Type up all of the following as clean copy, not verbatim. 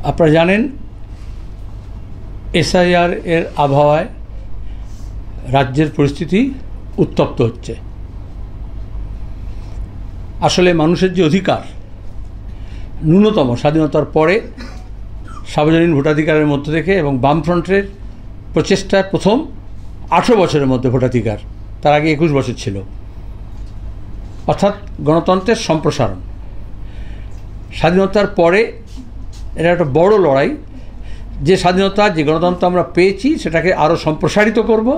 আপনারা জানেন এসআইআর এর আবহাওয়ায় রাজ্যের পরিস্থিতি উত্তপ্ত হচ্ছে। আসলে মানুষের যে অধিকার ন্যূনতম স্বাধীনতার পরে সার্বজনীন ভোটাধিকারের মধ্য থেকে এবং বামফ্রন্টের প্রচেষ্টায় প্রথম 18 বছরের মধ্যে ভোটাধিকার, তার আগে 21 বছর ছিল, অর্থাৎ গণতন্ত্রের সম্প্রসারণ। স্বাধীনতার পরে এটা একটা বড় লড়াই, যে স্বাধীনতা যে গণতন্ত্র আমরা পেয়েছি সেটাকে আরও সম্প্রসারিত করব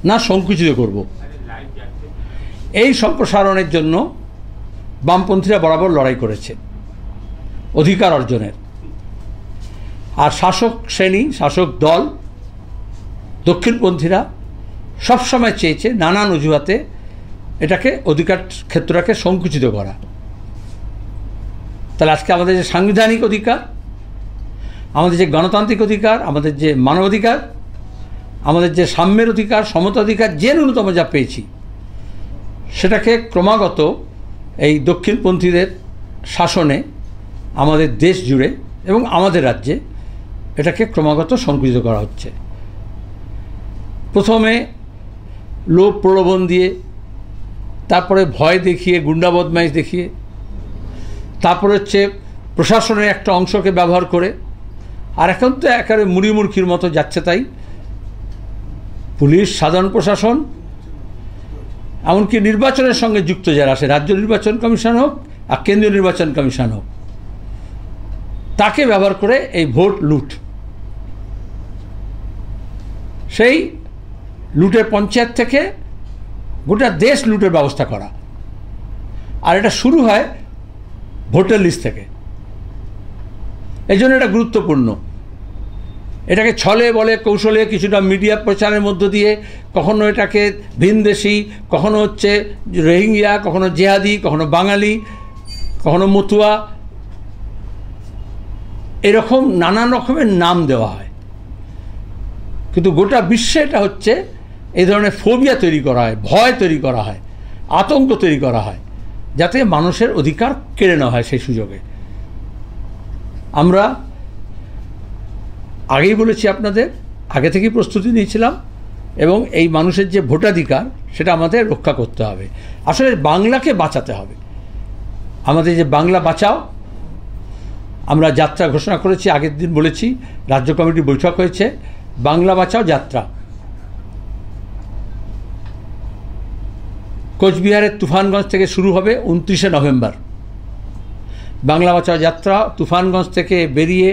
না সংকুচিত করব। এই সম্প্রসারণের জন্য বামপন্থীরা বরাবর লড়াই করেছে অধিকার অর্জনের। আর শাসক শ্রেণী, শাসক দল, দক্ষিণপন্থীরা সবসময় চেয়েছে নানান অজুহাতে এটাকে অধিকার ক্ষেত্রটাকে সংকুচিত করা। তাহলে আজকে আমাদের যে সাংবিধানিক অধিকার, আমাদের যে গণতান্ত্রিক অধিকার, আমাদের যে মানবাধিকার, আমাদের যে সাম্যের অধিকার, সমতা অধিকার, যে ন্যূনতম যা পেয়েছি সেটাকে ক্রমাগত এই দক্ষিণপন্থীদের শাসনে আমাদের দেশ জুড়ে এবং আমাদের রাজ্যে এটাকে ক্রমাগত সংকুচিত করা হচ্ছে। প্রথমে লোভ প্রলোভন দিয়ে, তারপরে ভয় দেখিয়ে, গুন্ডা বদমাইশ দেখিয়ে, তারপরে হচ্ছে প্রশাসনের একটা অংশকে ব্যবহার করে, আর এখন তো একেবারে মুড়িমুড়কির মতো যাচ্ছে তাই। পুলিশ, সাধারণ প্রশাসন, এমনকি নির্বাচনের সঙ্গে যুক্ত যারা আসে, রাজ্য নির্বাচন কমিশন হোক আর কেন্দ্রীয় নির্বাচন কমিশন হোক, তাকে ব্যবহার করে এই ভোট লুট, সেই লুটের পঞ্চায়েত থেকে গোটা দেশ লুটের ব্যবস্থা করা। আর এটা শুরু হয় ভোটার লিস্ট থেকে। এই জন্য এটা গুরুত্বপূর্ণ। এটাকে ছলে বলে কৌশলে কিছুটা মিডিয়া প্রচারের মধ্য দিয়ে, কখনো এটাকে ভিনদেশি, কখনো হচ্ছে রোহিঙ্গা, কখনো জেহাদি, কখনো বাঙালি, কখনো মতুয়া, এরকম নানান রকমের নাম দেওয়া হয়। কিন্তু গোটা বিশ্বে এটা হচ্ছে এই ধরনের ফোবিয়া তৈরি করা হয়, ভয় তৈরি করা হয়, আতঙ্ক তৈরি করা হয়, যাতে মানুষের অধিকার কেড়ে নেওয়া হয়। সেই সুযোগে আমরা আগেই বলেছি, আপনাদের আগে থেকেই প্রস্তুতি নিয়েছিলাম, এবং এই মানুষের যে ভোটাধিকার সেটা আমাদের রক্ষা করতে হবে। আসলে বাংলাকে বাঁচাতে হবে। আমাদের যে বাংলা বাঁচাও, আমরা যাত্রা ঘোষণা করেছি, আগের দিন বলেছি, রাজ্য কমিটি বৈঠক হয়েছে, বাংলা বাঁচাও যাত্রা। কোচবিহারের তুফানগঞ্জ থেকে শুরু হবে 29শে নভেম্বর। বাংলা বাঁচাও যাত্রা তুফানগঞ্জ থেকে বেরিয়ে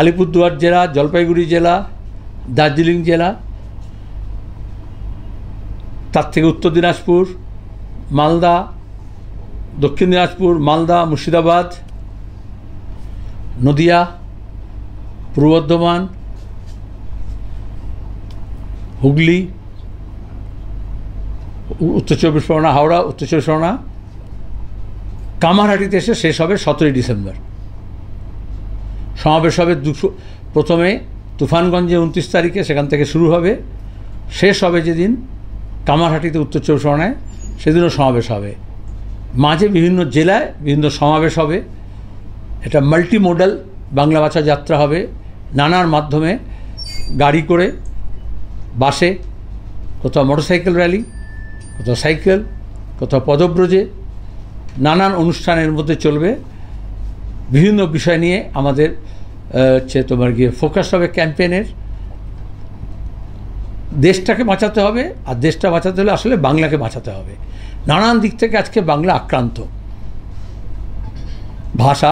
আলিপুরদুয়ার জেলা, জলপাইগুড়ি জেলা, দার্জিলিং জেলা, তার থেকে উত্তর দিনাজপুর, মালদা, দক্ষিণ দিনাজপুর, মালদা, মুর্শিদাবাদ, নদিয়া, পূর্ব বর্ধমান, হুগলি, উত্তর চব্বিশ পরগনা, হাওড়া, উত্তর চব্বিশ পরগনা, কামারহাটিতে এসে শেষ হবে 17 ডিসেম্বর। সমাবেশ হবে প্রথমে তুফানগঞ্জে 29 তারিখে, সেখান থেকে শুরু হবে, শেষ হবে যেদিন কামারহাটিতে উত্তর চব্বিশ পরগনায়, সেদিনও সমাবেশ হবে। মাঝে বিভিন্ন জেলায় বিভিন্ন সমাবেশ হবে। এটা মাল্টি মোডাল বাংলা বাঁচাও যাত্রা হবে, নানার মাধ্যমে, গাড়ি করে, বাসে, কোথাও মোটরসাইকেল র্যালি, কোথাও সাইকেল, কোথাও পদব্রজে, নানান অনুষ্ঠানের মধ্যে চলবে। বিভিন্ন বিষয় নিয়ে আমাদের ফোকাস হবে ক্যাম্পেইনের। দেশটাকে বাঁচাতে হবে, আর দেশটা বাঁচাতে হলে আসলে বাংলাকে বাঁচাতে হবে। নানান দিক থেকে আজকে বাংলা আক্রান্ত। ভাষা